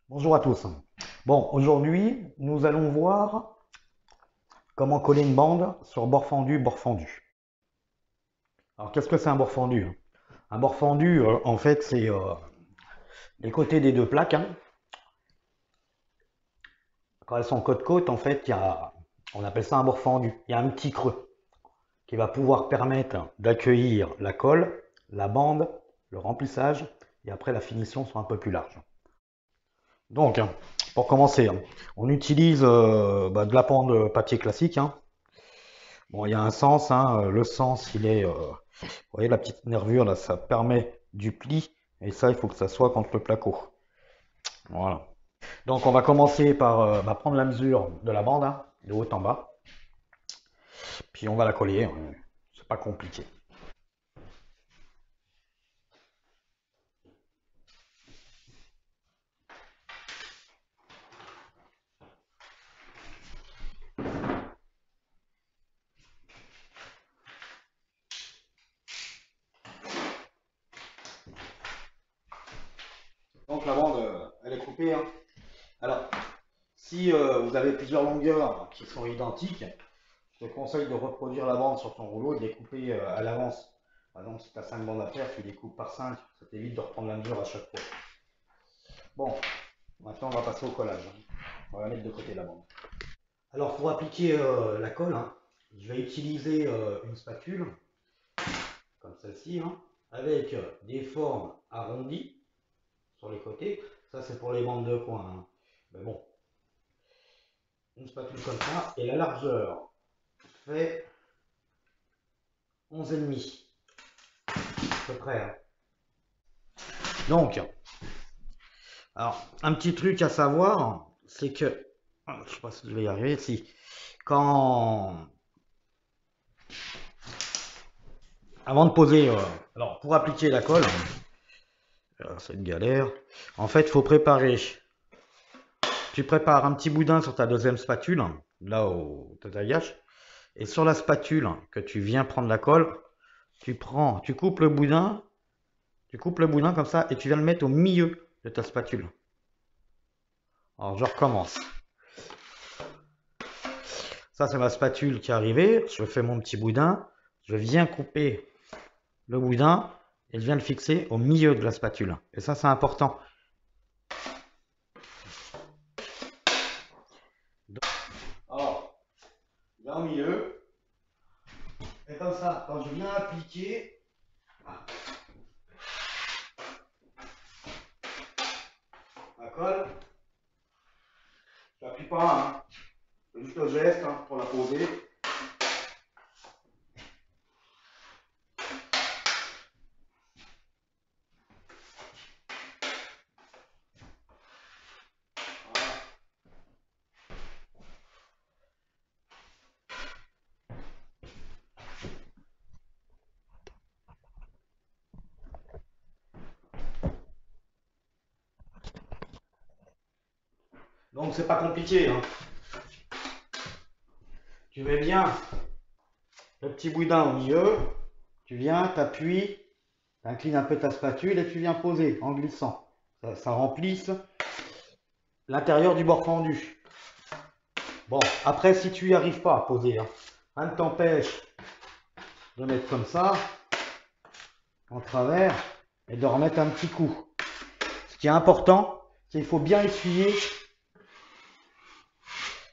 Bonjour à tous. Bon, aujourd'hui, nous allons voir comment coller une bande sur bord fendu, bord fendu. Alors, qu'est-ce que c'est un bord fendu? Un bord fendu, en fait, c'est les côtés des deux plaques, hein. Quand elles sont côte-côte, en fait, on appelle ça un bord fendu. Il y a un petit creux qui va pouvoir permettre d'accueillir la colle, la bande, le remplissage, et après la finition soit un peu plus large. Donc, pour commencer, on utilise de la bande papier classique, hein. Bon, il y a un sens, hein, le sens, vous voyez la petite nervure là, ça permet du pli, et ça, il faut que ça soit contre le placo. Voilà. Donc, on va commencer par prendre la mesure de la bande, hein, de haut en bas, puis on va la coller, c'est pas compliqué. Donc, la bande, elle est coupée, hein. Alors, si vous avez plusieurs longueurs qui sont identiques, je te conseille de reproduire la bande sur ton rouleau et de découper à l'avance. Par exemple, si tu as 5 bandes à faire, tu découpes par 5, ça t'évite de reprendre la mesure à chaque fois. Bon, maintenant on va passer au collage, hein. On va mettre de côté la bande. Alors pour appliquer la colle, hein, je vais utiliser une spatule, comme celle-ci, hein, avec des formes arrondies sur les côtés. Ça c'est pour les bandes de coin, hein. Mais bon, une spatule comme ça, et la largeur fait 11,5 à peu près, hein. Donc, alors, un petit truc à savoir, c'est que, je sais pas si je vais y arriver, si, quand, avant de poser, alors pour appliquer la colle, c'est une galère, en fait, il faut préparer, tu prépares un petit boudin sur ta deuxième spatule, là où tu t'agaches, et sur la spatule que tu viens prendre la colle, tu tu coupes le boudin comme ça, et tu viens le mettre au milieu de ta spatule. Alors, je recommence. Ça, c'est ma spatule qui est arrivée. Je fais mon petit boudin. Je viens couper le boudin et je viens le fixer au milieu de la spatule. Et ça, c'est important. Alors, là au milieu. Et comme ça, quand je viens appliquer la colle, je n'appuie pas, hein. C'est juste le geste, hein, pour la poser. Donc, c'est pas compliqué, hein. Tu mets bien le petit boudin au milieu. Tu viens, t'appuies, t'inclines un peu ta spatule et tu viens poser en glissant. Ça remplisse l'intérieur du bord fendu. Bon, après, si tu n'y arrives pas à poser, hein, rien ne t'empêche de mettre comme ça, en travers, et de remettre un petit coup. Ce qui est important, c'est qu'il faut bien essuyer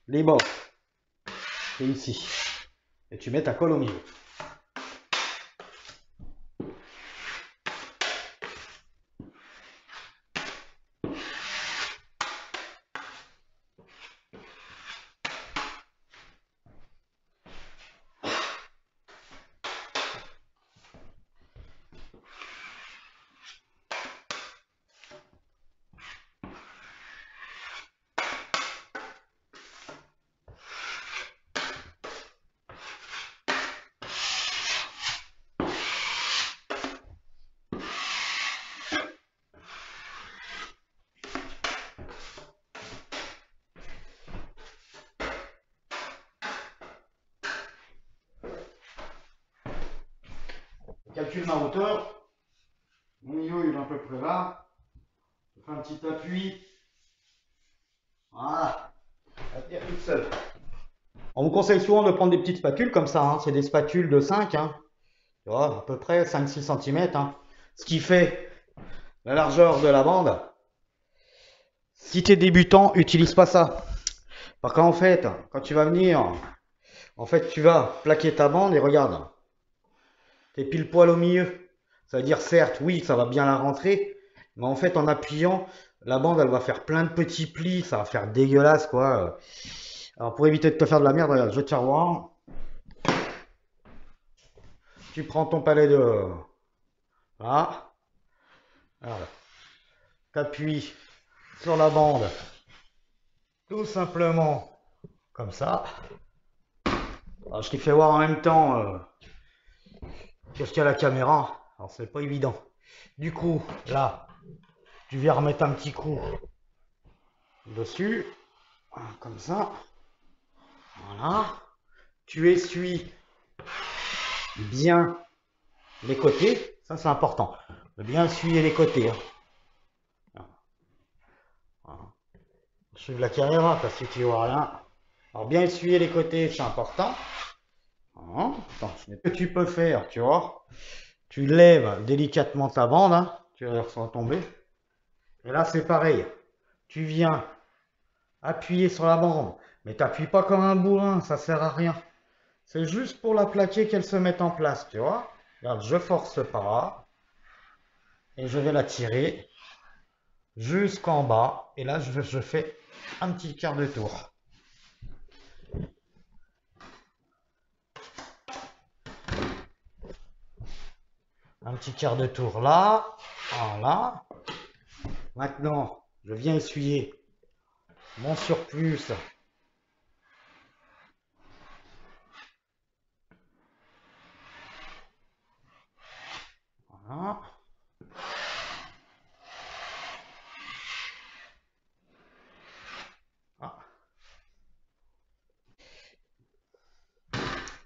les bords. C'est ici. Et tu mets ta colle au milieu. Je calcule ma hauteur. Mon milieu il est à peu près là. Je fais un petit appui Voilà. Elle tient toute seule. On vous conseille souvent de prendre des petites spatules comme ça, hein. C'est des spatules de 5, hein. Tu vois, à peu près 5-6 cm, hein. Ce qui fait la largeur de la bande. Si tu es débutant, utilise pas ça. Parce qu'en fait, quand tu vas venir, en fait, tu vas plaquer ta bande et regarde, tu es pile poil au milieu. Ça veut dire, certes, oui, ça va bien la rentrer, mais en fait, en appuyant, la bande, elle va faire plein de petits plis, ça va faire dégueulasse, quoi. Alors, pour éviter de te faire de la merde, regarde, je vais te faire voir. Tu prends ton palais de... Là. Voilà. T'appuies sur la bande, tout simplement, comme ça. Alors, je t'ai fait voir en même temps qu'est-ce qu'il y a à la caméra. Alors, c'est pas évident. Du coup, là, tu viens remettre un petit coup dessus. Comme ça. Voilà. Tu essuies bien les côtés. Ça, c'est important. De bien essuyer les côtés. Hein. Voilà. Suivre la caméra parce que tu vois rien. Alors, bien essuyer les côtés, c'est important. Voilà. Attends, ce que tu peux faire, tu vois. Tu lèves délicatement ta bande. Hein. Tu vas la faire tomber. Et là, c'est pareil. Tu viens appuyer sur la bande. Mais t'appuies pas comme un bourrin, ça sert à rien. C'est juste pour la plaquer qu'elle se mette en place, tu vois. Regarde, je force pas. Et je vais la tirer jusqu'en bas. Et là, je fais un petit quart de tour. Un petit quart de tour là. Voilà. Maintenant, je viens essuyer mon surplus. Voilà. Ah.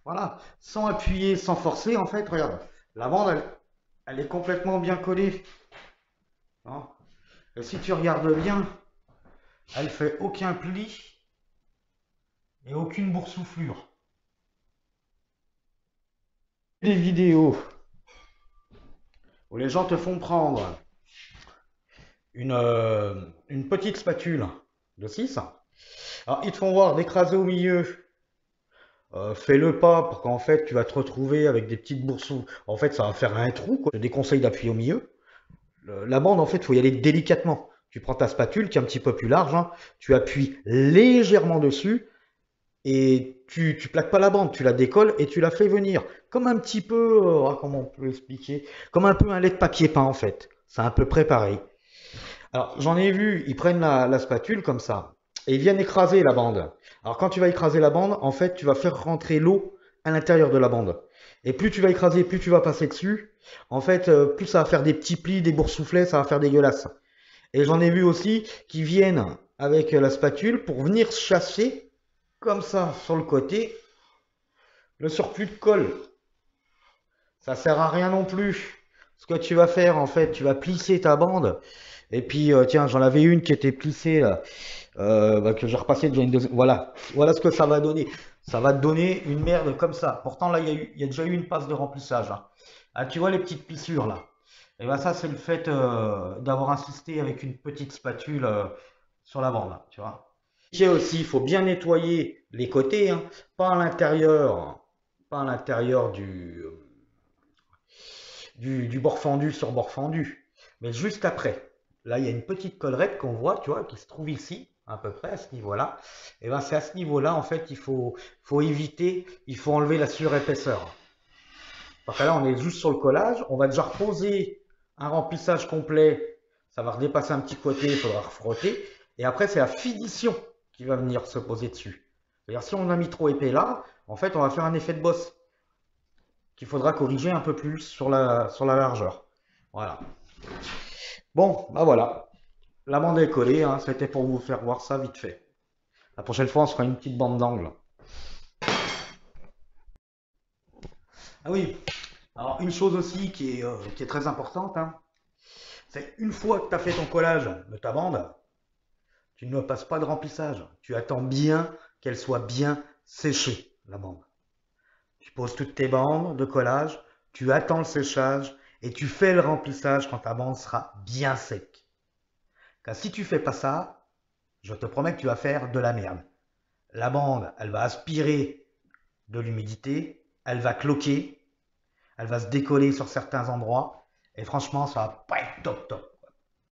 Voilà, sans appuyer, sans forcer, en fait, regarde, la bande, elle est complètement bien collée. Hein. Et si tu regardes bien, elle fait aucun pli et aucune boursouflure. Des vidéos où les gens te font prendre une petite spatule de 6. Alors, ils te font voir d'écraser au milieu. Fais-le pas pour qu'en fait tu vas te retrouver avec des petites boursouflures. En fait, ça va faire un trou, quoi. Je te déconseille d'appuyer au milieu. La bande, en fait, il faut y aller délicatement. Tu prends ta spatule qui est un petit peu plus large, hein, tu appuies légèrement dessus et tu plaques pas la bande, tu la décolles et tu la fais venir. Comme un petit peu, comment on peut expliquer? Comme un peu un lait de papier peint en fait. C'est à peu près pareil. Alors j'en ai vu, ils prennent la spatule comme ça et ils viennent écraser la bande. Alors quand tu vas écraser la bande, en fait, tu vas faire rentrer l'eau à l'intérieur de la bande. Et plus tu vas écraser, plus tu vas passer dessus. En fait, plus ça va faire des petits plis, des boursouflets, ça va faire dégueulasse. Et j'en ai vu aussi qui viennent avec la spatule pour venir chasser, comme ça, sur le côté, le surplus de colle. Ça sert à rien non plus. Ce que tu vas faire, en fait, tu vas plisser ta bande. Et puis, tiens, j'en avais une qui était plissée, là, que j'ai repassé déjà une deuxième. Voilà. Voilà ce que ça va donner. Ça va te donner une merde comme ça. Pourtant, là, il y a déjà eu une passe de remplissage. Hein. Ah, tu vois les petites plissures, là. Et bien ça, c'est le fait d'avoir insisté avec une petite spatule sur la bande, tu vois. Et aussi, il faut bien nettoyer les côtés, hein, pas à l'intérieur, pas à l'intérieur du bord fendu sur bord fendu, mais juste après. Là, il y a une petite collerette qu'on voit, tu vois, qui se trouve ici, à peu près à ce niveau-là. Et ben c'est à ce niveau-là, en fait, faut éviter, il faut enlever la surépaisseur. Parce que là, on est juste sur le collage. On va déjà reposer un remplissage complet. Ça va redépasser un petit côté, il faudra refrotter. Et après, c'est la finition qui va venir se poser dessus. C'est-à-dire, si on a mis trop épais là, en fait, on va faire un effet de bosse qu'il faudra corriger un peu plus sur la largeur. Voilà. Bon, bah voilà. La bande est collée, hein. C'était pour vous faire voir ça vite fait. La prochaine fois, on se fera une petite bande d'angle. Ah oui, alors une chose aussi qui est très importante, hein, c'est une fois que tu as fait ton collage de ta bande, Tu ne passes pas de remplissage. Tu attends bien qu'elle soit bien séchée, la bande. Tu poses toutes tes bandes de collage, tu attends le séchage et tu fais le remplissage quand ta bande sera bien sec. Car si tu fais pas ça, je te promets que tu vas faire de la merde. La bande, elle va aspirer de l'humidité, elle va cloquer, elle va se décoller sur certains endroits et franchement, ça va pas être top top.